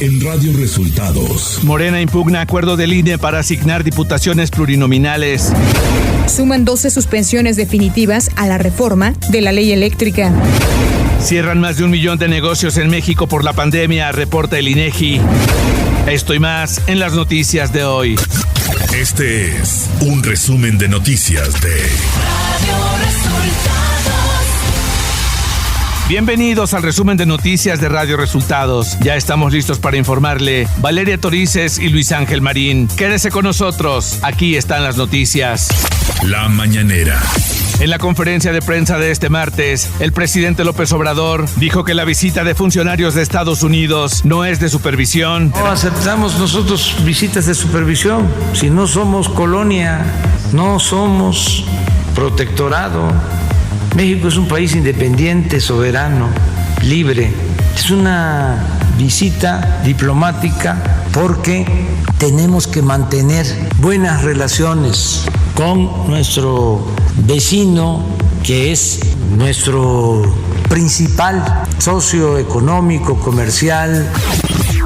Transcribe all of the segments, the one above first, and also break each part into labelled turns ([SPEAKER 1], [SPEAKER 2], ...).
[SPEAKER 1] Hoy en Radio Resultados.
[SPEAKER 2] Morena impugna acuerdo del INE para asignar diputaciones plurinominales.
[SPEAKER 3] Suman 12 suspensiones definitivas a la reforma de la ley eléctrica.
[SPEAKER 2] Cierran más de 1 millón de negocios en México por la pandemia, reporta el INEGI. Esto y más en las noticias de hoy.
[SPEAKER 1] Este es un resumen de noticias de Radio Resultados.
[SPEAKER 2] Bienvenidos al resumen de noticias de Radio Resultados. Ya estamos listos para informarle Valeria Torices y Luis Ángel Marín. Quédese con nosotros. Aquí están las noticias.
[SPEAKER 1] La mañanera.
[SPEAKER 2] En la conferencia de prensa de este martes, el presidente López Obrador dijo que la visita de funcionarios de Estados Unidos no es de supervisión.
[SPEAKER 4] No aceptamos nosotros visitas de supervisión. Si no somos colonia, no somos protectorado. México es un país independiente, soberano, libre. Es una visita diplomática porque tenemos que mantener buenas relaciones con nuestro vecino, que es nuestro principal socio económico, comercial.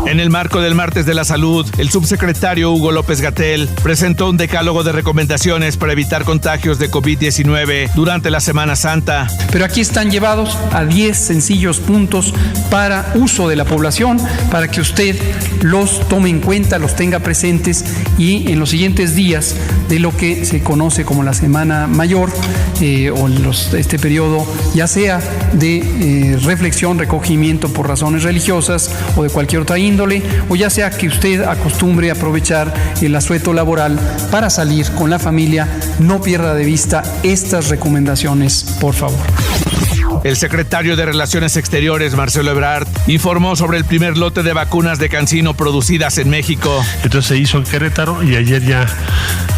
[SPEAKER 2] En el marco del Martes de la Salud, el subsecretario Hugo López-Gatell presentó un decálogo de recomendaciones para evitar contagios de COVID-19 durante la Semana Santa.
[SPEAKER 5] Pero aquí están llevados a 10 sencillos puntos para uso de la población, para que usted los tome en cuenta, los tenga presentes y en los siguientes días de lo que se conoce como la Semana Mayor este periodo, ya sea de reflexión, recogimiento por razones religiosas o de cualquier otra índole, o ya sea que usted acostumbre a aprovechar el asueto laboral para salir con la familia, no pierda de vista estas recomendaciones, por favor.
[SPEAKER 2] El secretario de Relaciones Exteriores, Marcelo Ebrard, informó sobre el primer lote de vacunas de CanSino producidas en México.
[SPEAKER 6] Entonces se hizo en Querétaro y ayer ya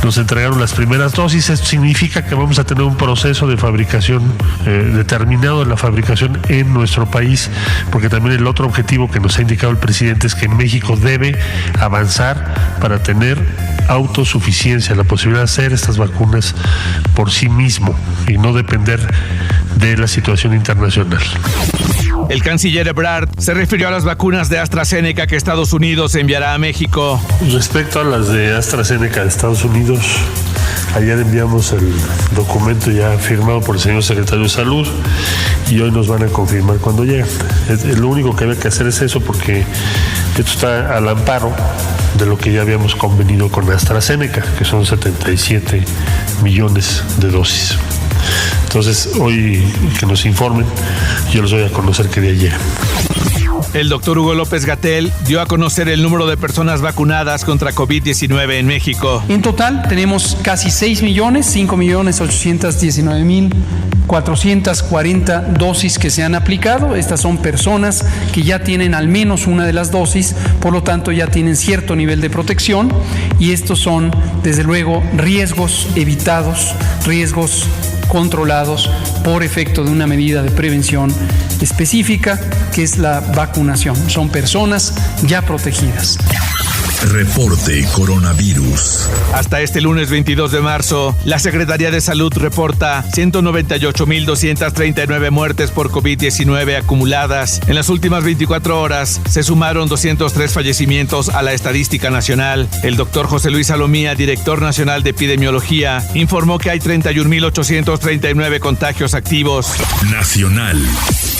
[SPEAKER 6] nos entregaron las primeras dosis. Esto significa que vamos a tener un proceso de fabricación determinado de la fabricación en nuestro país, porque también el otro objetivo que nos ha indicado el presidente es que México debe avanzar para tener autosuficiencia, la posibilidad de hacer estas vacunas por sí mismo y no depender de la situación internacional.
[SPEAKER 2] El canciller Ebrard se refirió a las vacunas de AstraZeneca que Estados Unidos enviará a México.
[SPEAKER 6] Respecto a las de AstraZeneca de Estados Unidos, ayer enviamos el documento ya firmado por el señor secretario de Salud y hoy nos van a confirmar cuando lleguen. Lo único que había que hacer es eso, porque esto está al amparo de lo que ya habíamos convenido con AstraZeneca, que son 77 millones de dosis. Entonces, hoy que nos informen, yo les voy a conocer qué día llegan.
[SPEAKER 2] El doctor Hugo López-Gatell dio a conocer el número de personas vacunadas contra COVID-19 en México.
[SPEAKER 5] En total tenemos casi 6 millones, 5.819.440 dosis que se han aplicado. Estas son personas que ya tienen al menos una de las dosis, por lo tanto ya tienen cierto nivel de protección, y estos son, desde luego, riesgos evitados, riesgos controlados por efecto de una medida de prevención específica, que es la vacunación. Son personas ya protegidas.
[SPEAKER 1] Reporte coronavirus.
[SPEAKER 2] Hasta este lunes 22 de marzo, la Secretaría de Salud reporta 198.239 muertes por COVID-19 acumuladas. En las últimas 24 horas se sumaron 203 fallecimientos a la estadística nacional. El doctor José Luis Salomía, director nacional de epidemiología, informó que hay 31.839 contagios activos.
[SPEAKER 1] Nacional.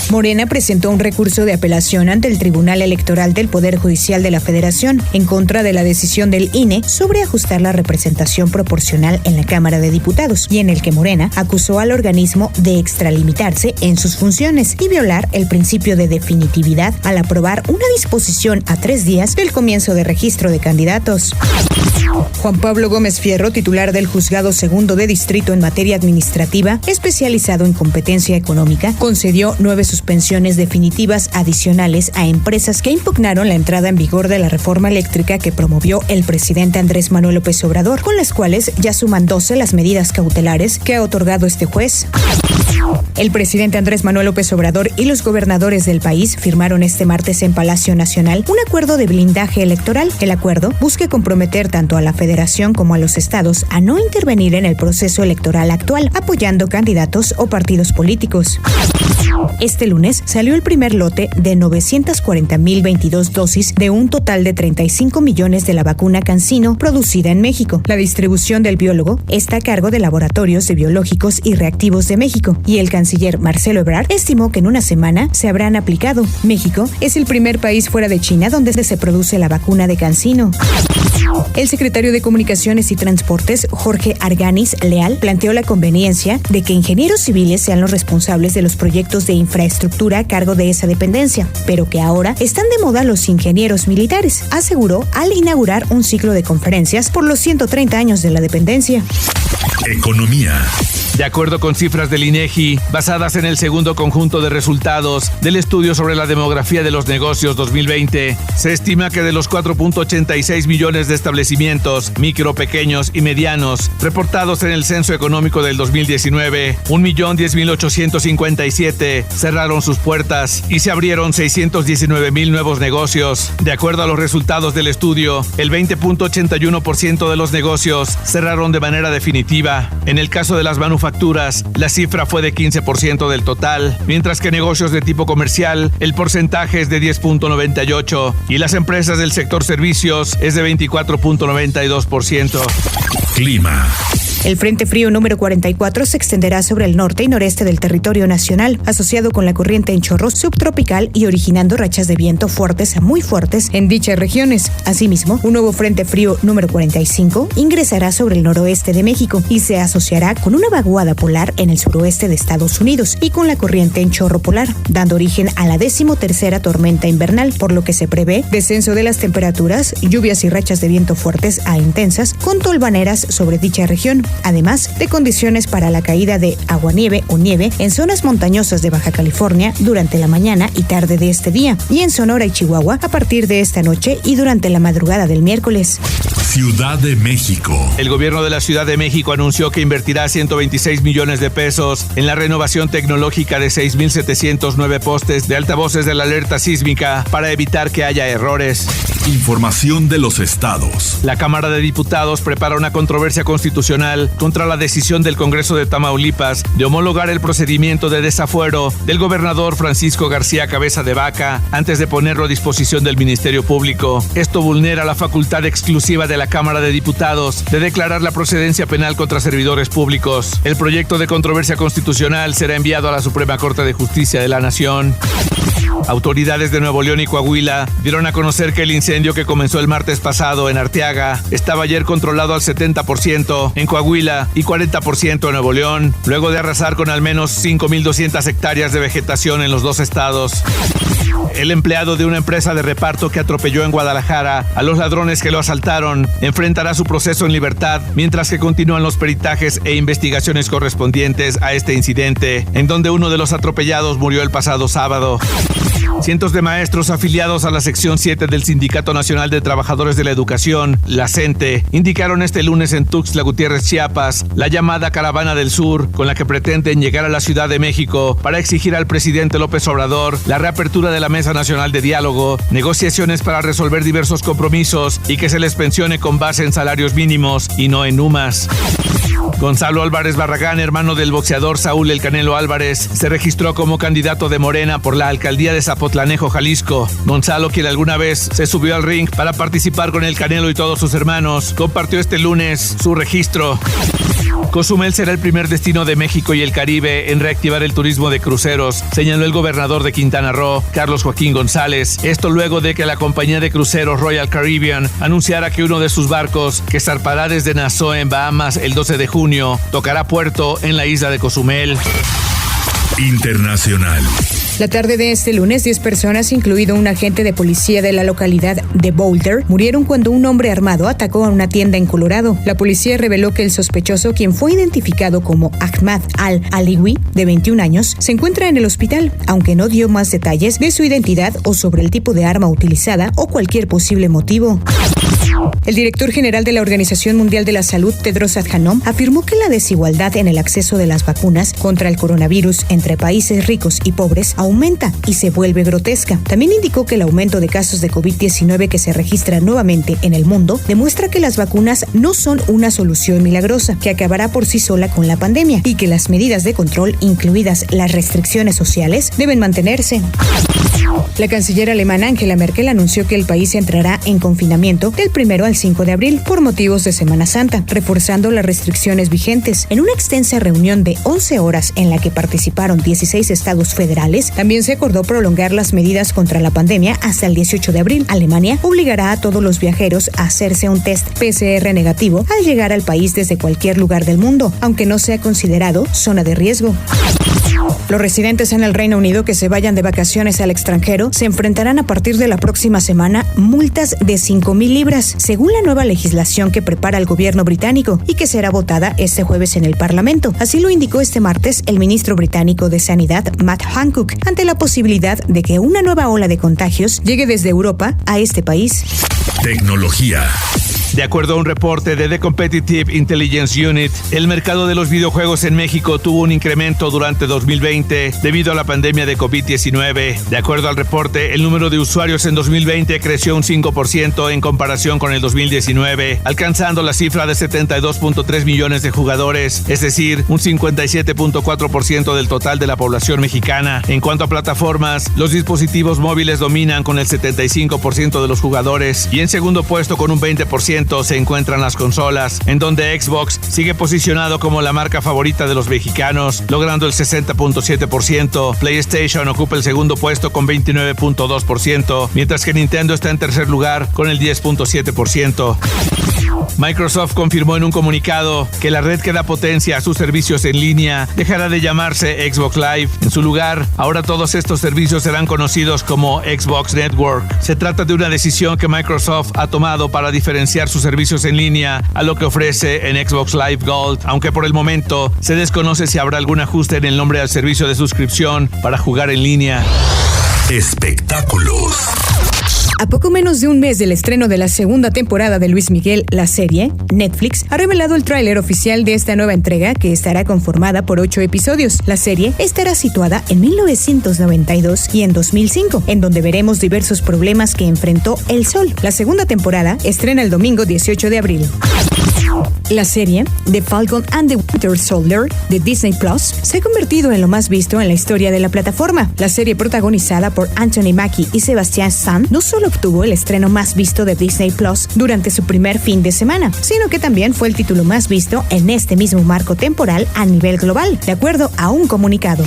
[SPEAKER 3] Morena presentó un recurso de apelación ante el Tribunal Electoral del Poder Judicial de la Federación en contra de la decisión del INE sobre ajustar la representación proporcional en la Cámara de Diputados, y en el que Morena acusó al organismo de extralimitarse en sus funciones y violar el principio de definitividad al aprobar una disposición a 3 días del comienzo de registro de candidatos. Juan Pablo Gómez Fierro, titular del Juzgado Segundo de Distrito en materia administrativa, especializado en competencia económica, concedió 9 suspensiones definitivas adicionales a empresas que impugnaron la entrada en vigor de la reforma eléctrica que promovió el presidente Andrés Manuel López Obrador, con las cuales ya suman 12 las medidas cautelares que ha otorgado este juez. El presidente Andrés Manuel López Obrador y los gobernadores del país firmaron este martes en Palacio Nacional un acuerdo de blindaje electoral. El acuerdo busca comprometer tanto a la la Federación como a los estados a no intervenir en el proceso electoral actual, apoyando candidatos o partidos políticos. Este lunes salió el primer lote de 940,022 dosis de un total de 35 millones de la vacuna CanSino producida en México. La distribución del biólogo está a cargo de Laboratorios de Biológicos y Reactivos de México, y el canciller Marcelo Ebrard estimó que en una semana se habrán aplicado. México es el primer país fuera de China donde se produce la vacuna de CanSino. El secretario de Comunicaciones y Transportes, Jorge Arganis Leal, planteó la conveniencia de que ingenieros civiles sean los responsables de los proyectos de infraestructura a cargo de esa dependencia, pero que ahora están de moda los ingenieros militares, aseguró al inaugurar un ciclo de conferencias por los 130 años de la dependencia.
[SPEAKER 1] Economía.
[SPEAKER 2] De acuerdo con cifras del INEGI, basadas en el segundo conjunto de resultados del estudio sobre la demografía de los negocios 2020, se estima que de los 4.86 millones de establecimientos micro, pequeños y medianos reportados en el censo económico del 2019, 1,10,857 cerraron sus puertas y se abrieron 619,000 nuevos negocios. De acuerdo a los resultados del estudio, el 20.81% de los negocios cerraron de manera definitiva. En el caso de las manufacturas, la cifra fue de 15% del total, mientras que negocios de tipo comercial, el porcentaje es de 10.98% y las empresas del sector servicios es de 24.92%.
[SPEAKER 1] Clima.
[SPEAKER 3] El Frente Frío número 44 se extenderá sobre el norte y noreste del territorio nacional, asociado con la corriente en chorro subtropical y originando rachas de viento fuertes a muy fuertes en dichas regiones. Asimismo, un nuevo Frente Frío número 45 ingresará sobre el noroeste de México y se asociará con una vaguada polar en el suroeste de Estados Unidos y con la corriente en chorro polar, dando origen a la 13ª tormenta invernal, por lo que se prevé descenso de las temperaturas, lluvias y rachas de viento fuertes a intensas con tolvaneras sobre dicha región, además de condiciones para la caída de aguanieve o nieve en zonas montañosas de Baja California durante la mañana y tarde de este día, y en Sonora y Chihuahua a partir de esta noche y durante la madrugada del miércoles.
[SPEAKER 1] Ciudad de México.
[SPEAKER 2] El gobierno de la Ciudad de México anunció que invertirá 126 millones de pesos en la renovación tecnológica de 6,709 postes de altavoces de la alerta sísmica para evitar que haya errores.
[SPEAKER 1] Información de los estados.
[SPEAKER 2] La Cámara de Diputados prepara una controversia constitucional contra la decisión del Congreso de Tamaulipas de homologar el procedimiento de desafuero del gobernador Francisco García Cabeza de Vaca antes de ponerlo a disposición del Ministerio Público. Esto vulnera la facultad exclusiva de la Cámara de Diputados de declarar la procedencia penal contra servidores públicos. El proyecto de controversia constitucional será enviado a la Suprema Corte de Justicia de la Nación. Autoridades de Nuevo León y Coahuila dieron a conocer que el incendio que comenzó el martes pasado en Arteaga estaba ayer controlado al 70% en Coahuila y 40% en Nuevo León, luego de arrasar con al menos 5,200 hectáreas de vegetación en los dos estados. El empleado de una empresa de reparto que atropelló en Guadalajara a los ladrones que lo asaltaron enfrentará su proceso en libertad, mientras que continúan los peritajes e investigaciones correspondientes a este incidente, en donde uno de los atropellados murió el pasado sábado. Cientos de maestros afiliados a la sección 7 del Sindicato Nacional de Trabajadores de la Educación, la CENTE, indicaron este lunes en Tuxtla Gutiérrez, Chiapas, la llamada Caravana del Sur, con la que pretenden llegar a la Ciudad de México para exigir al presidente López Obrador la reapertura de la Mesa Nacional de Diálogo, negociaciones para resolver diversos compromisos y que se les pensione con base en salarios mínimos y no en UMAS. Gonzalo Álvarez Barragán, hermano del boxeador Saúl El Canelo Álvarez, se registró como candidato de Morena por la alcaldía de Zapotlanejo, Jalisco. Gonzalo, quien alguna vez se subió al ring para participar con El Canelo y todos sus hermanos, compartió este lunes su registro. Cozumel será el primer destino de México y el Caribe en reactivar el turismo de cruceros, señaló el gobernador de Quintana Roo, Carlos Joaquín González. Esto luego de que la compañía de cruceros Royal Caribbean anunciara que uno de sus barcos, que zarpará desde Nassau en Bahamas el 12 de junio, tocará puerto en la isla de Cozumel.
[SPEAKER 1] Internacional.
[SPEAKER 3] La tarde de este lunes, 10 personas, incluido un agente de policía de la localidad de Boulder, murieron cuando un hombre armado atacó a una tienda en Colorado. La policía reveló que el sospechoso, quien fue identificado como Ahmad Al-Aliwi, de 21 años, se encuentra en el hospital, aunque no dio más detalles de su identidad o sobre el tipo de arma utilizada o cualquier posible motivo. El director general de la Organización Mundial de la Salud, Tedros Adhanom, afirmó que la desigualdad en el acceso de las vacunas contra el coronavirus entre países ricos y pobres aumenta y se vuelve grotesca. También indicó que el aumento de casos de COVID-19 que se registra nuevamente en el mundo demuestra que las vacunas no son una solución milagrosa que acabará por sí sola con la pandemia y que las medidas de control, incluidas las restricciones sociales, deben mantenerse. La canciller alemana Angela Merkel anunció que el país entrará en confinamiento del 1 al 5 de abril por motivos de Semana Santa, reforzando las restricciones vigentes. En una extensa reunión de 11 horas en la que participaron 16 estados federales, también se acordó prolongar las medidas contra la pandemia hasta el 18 de abril. Alemania obligará a todos los viajeros a hacerse un test PCR negativo al llegar al país desde cualquier lugar del mundo, aunque no sea considerado zona de riesgo. Los residentes en el Reino Unido que se vayan de vacaciones al extranjero se enfrentarán a partir de la próxima semana multas de 5,000 libras, según la nueva legislación que prepara el gobierno británico y que será votada este jueves en el Parlamento. Así lo indicó este martes el ministro británico de Sanidad, Matt Hancock, ante la posibilidad de que una nueva ola de contagios llegue desde Europa a este país.
[SPEAKER 1] Tecnología.
[SPEAKER 2] De acuerdo a un reporte de The Competitive Intelligence Unit, el mercado de los videojuegos en México tuvo un incremento durante 2020 debido a la pandemia de COVID-19. De acuerdo al reporte, el número de usuarios en 2020 creció un 5% en comparación con el 2019, alcanzando la cifra de 72.3 millones de jugadores, es decir, un 57.4% del total de la población mexicana. En cuanto a plataformas, los dispositivos móviles dominan con el 75% de los jugadores y en segundo puesto con un 20% se encuentran las consolas, en donde Xbox sigue posicionado como la marca favorita de los mexicanos, logrando el 60.7%. PlayStation ocupa el segundo puesto con 29.2%, mientras que Nintendo está en tercer lugar con el 10.7%. Microsoft confirmó en un comunicado que la red que da potencia a sus servicios en línea dejará de llamarse Xbox Live. En su lugar, ahora todos estos servicios serán conocidos como Xbox Network. Se trata de una decisión que Microsoft ha tomado para diferenciar sus servicios en línea a lo que ofrece en Xbox Live Gold, aunque por el momento se desconoce si habrá algún ajuste en el nombre al servicio de suscripción para jugar en línea.
[SPEAKER 1] Espectáculos.
[SPEAKER 3] A poco menos de un mes del estreno de la segunda temporada de Luis Miguel, la serie, Netflix ha revelado el tráiler oficial de esta nueva entrega que estará conformada por 8 episodios. La serie estará situada en 1992 y en 2005, en donde veremos diversos problemas que enfrentó el Sol. La segunda temporada estrena el domingo 18 de abril. La serie The Falcon and the Winter Soldier de Disney Plus se ha convertido en lo más visto en la historia de la plataforma. La serie, protagonizada por Anthony Mackie y Sebastian Stan, no solo obtuvo el estreno más visto de Disney Plus durante su primer fin de semana, sino que también fue el título más visto en este mismo marco temporal a nivel global, de acuerdo a un comunicado.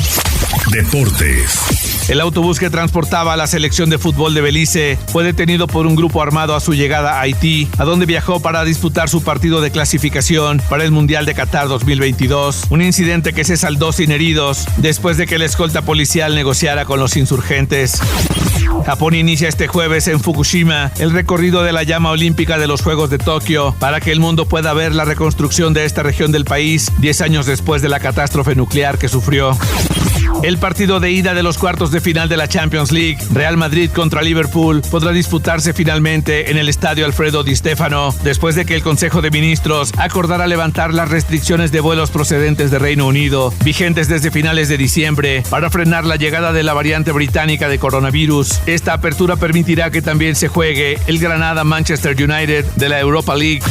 [SPEAKER 1] Deportes.
[SPEAKER 2] El autobús que transportaba a la selección de fútbol de Belice fue detenido por un grupo armado a su llegada a Haití, a donde viajó para disputar su partido de clasificación para el Mundial de Qatar 2022. Un incidente que se saldó sin heridos después de que la escolta policial negociara con los insurgentes. Japón inicia este jueves en Fukushima el recorrido de la llama olímpica de los Juegos de Tokio para que el mundo pueda ver la reconstrucción de esta región del país 10 años después de la catástrofe nuclear que sufrió. El partido de ida de los cuartos de final de la Champions League, Real Madrid contra Liverpool, podrá disputarse finalmente en el estadio Alfredo Di Stéfano, después de que el Consejo de Ministros acordara levantar las restricciones de vuelos procedentes de Reino Unido, vigentes desde finales de diciembre, para frenar la llegada de la variante británica de coronavirus. Esta apertura permitirá que también se juegue el Granada-Manchester United de la Europa League.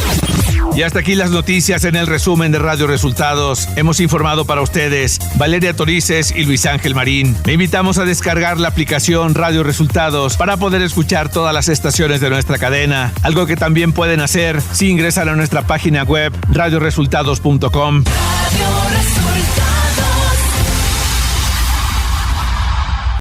[SPEAKER 2] Y hasta aquí las noticias en el resumen de Radio Resultados. Hemos informado para ustedes Valeria Torices y Luis Ángel Marín. Le invitamos a descargar la aplicación Radio Resultados para poder escuchar todas las estaciones de nuestra cadena. Algo que también pueden hacer si ingresan a nuestra página web radioresultados.com.